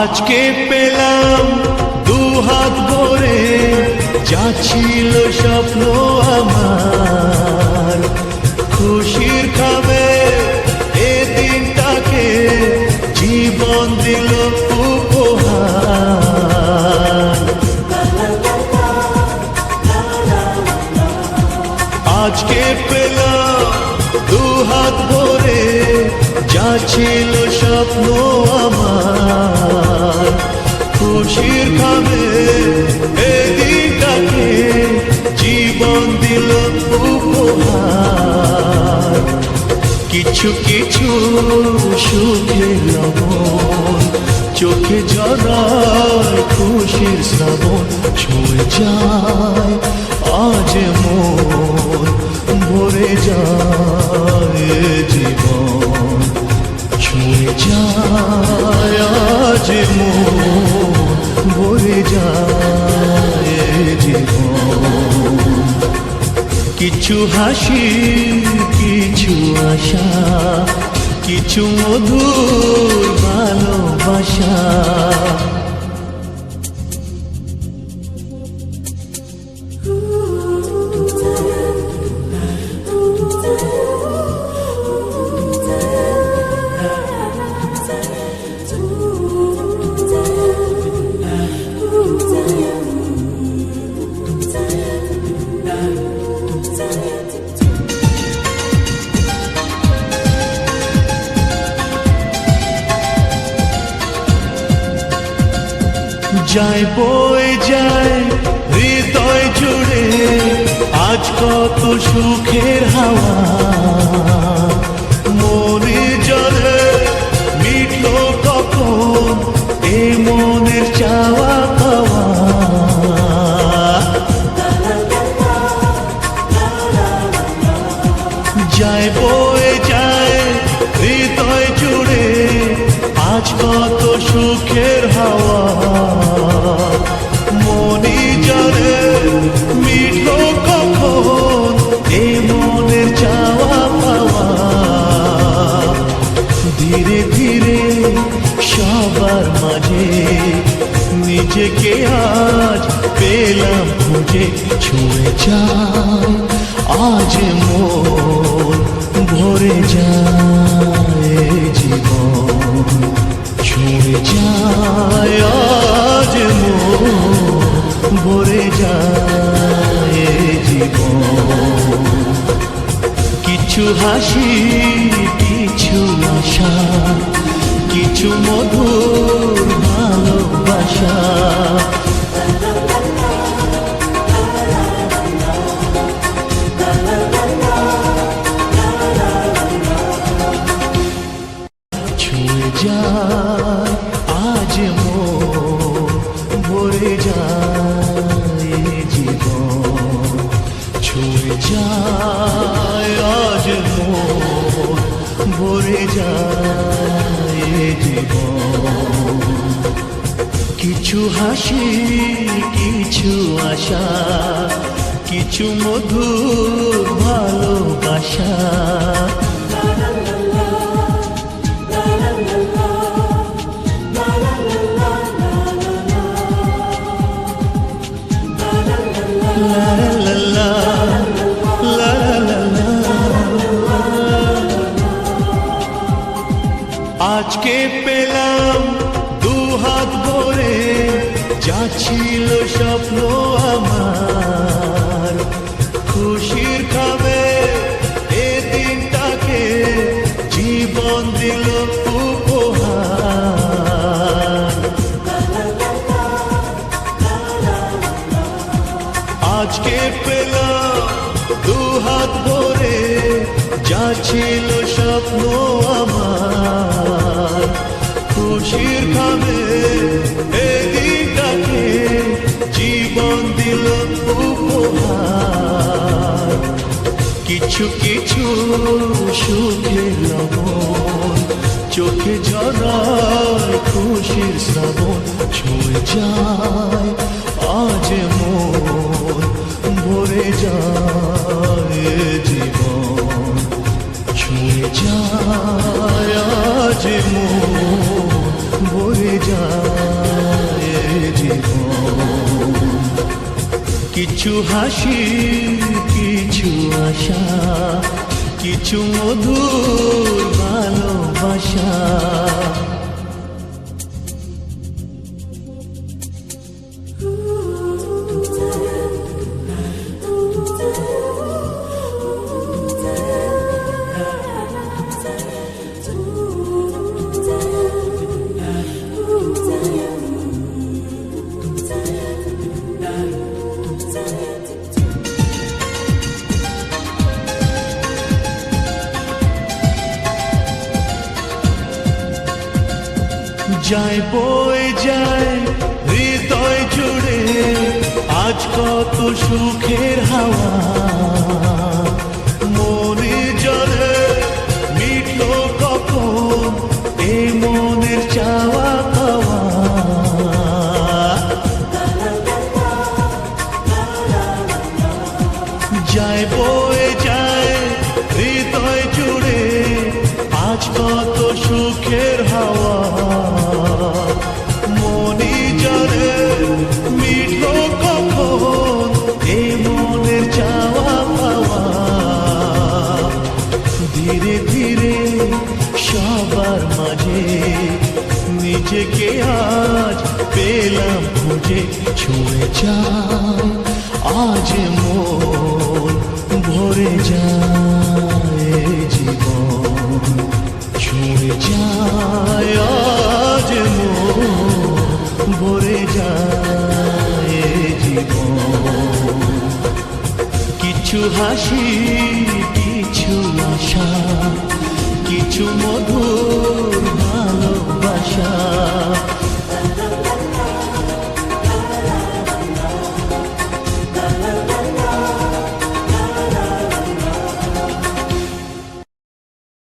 আজকে পেলাম দুহাত ভরে যা ছিল স্বপ্ন আমার, খুশির খাবে এ দিনটাকে জীবন দিল উপহার। আজকে পেলাম দুহাত ভরে যা ছিল স্বপ্ন আমার, খুশির খাবে এ দিনটাকে জীবন দিল উপহার। কিছু কিছু সুখের লবণ চোখে ঝরায় খুশির শ্রাবণ, ছুঁয়ে যায় আজ মন, ভরে যায় জীবন, ছুঁয়ে যায় আজ মন, ভরে যায় জীবন। কিছু হাসি, কিছু আশা, কিছু মধুর ভালোবাসা। যায় বয়ে যায় হৃদয় জুড়ে আজ কত সুখের হাওয়া, মনে জলে মিটলো কখন এ মনের চাওয়া পাওয়া। যায় বয়ে যায় হৃদয় জুড়ে আজ কত সুখের হাওয়া, মনি জলে মিটলো কখন এ মনের চাওয়া পাওয়া। ধীরে ধীরে সবার মাঝে নিজেকে আজ পেলাম খুঁজে, ছুঁয়ে যায় আজ মন, ভরে যায় জীবন, ছুঁয়ে যায় আজ মন, ভরে যায় জীবন। কিছু হাসি, কিছু আশা, কিছু মধুর ভালোবাসা। ছুঁয়ে যায় আজ মন, ভরে যায় জীবন, ছুঁয়ে যায় আজ মন, ভরে যায় জীবন। কিছু হাসি, কিছু আশা, কিছু মধুর ভালোবাসা। আজকে পেলাম দুহাত ভরে যা ছিল স্বপ্ন আমার, খুশির খাবে এ দিনটাকে জীবন দিল উপহার। আজকে পেলাম দুহাত ভরে যা ছিল স্বপ্ন আমার, খুশির খাবে এ দিনটাকে জীবন দিল উপহার। কিছু কিছু সুখের লবণ চোখে ঝরায় খুশির শ্রাবণ, ছুঁয়ে যায় আজ মন, ভরে যায় জীবন, ছুঁয়ে যায় আজ মন ভরে যায় জীবন। কিছু হাসি কিছু আশা কিছু মধুর ভালোবাসা। যায় বয়ে যায় হৃদয় জুড়ে আজ কত সুখের হাওয়া। মনে জলে মিটলো কখন এ মনের চাওয়া পাওয়া। যায় বয়ে যায় হৃদয় জুড়ে আজ কত সুখের হাওয়া। মনি জলে মিটলো কখন এ মনের চাওয়া পাওয়া। ধীরে ধীরে সবার মাঝে নিজেকে আজ পেলাম খুঁজে। ছুঁয়ে যায় আজ মন ভরে যায় জীবন। ছুঁয়ে যায় আজ মন ভরে যায় জীবন। কিছু হাসি কিছু আশা কিছু মধুর ভালোবাসা।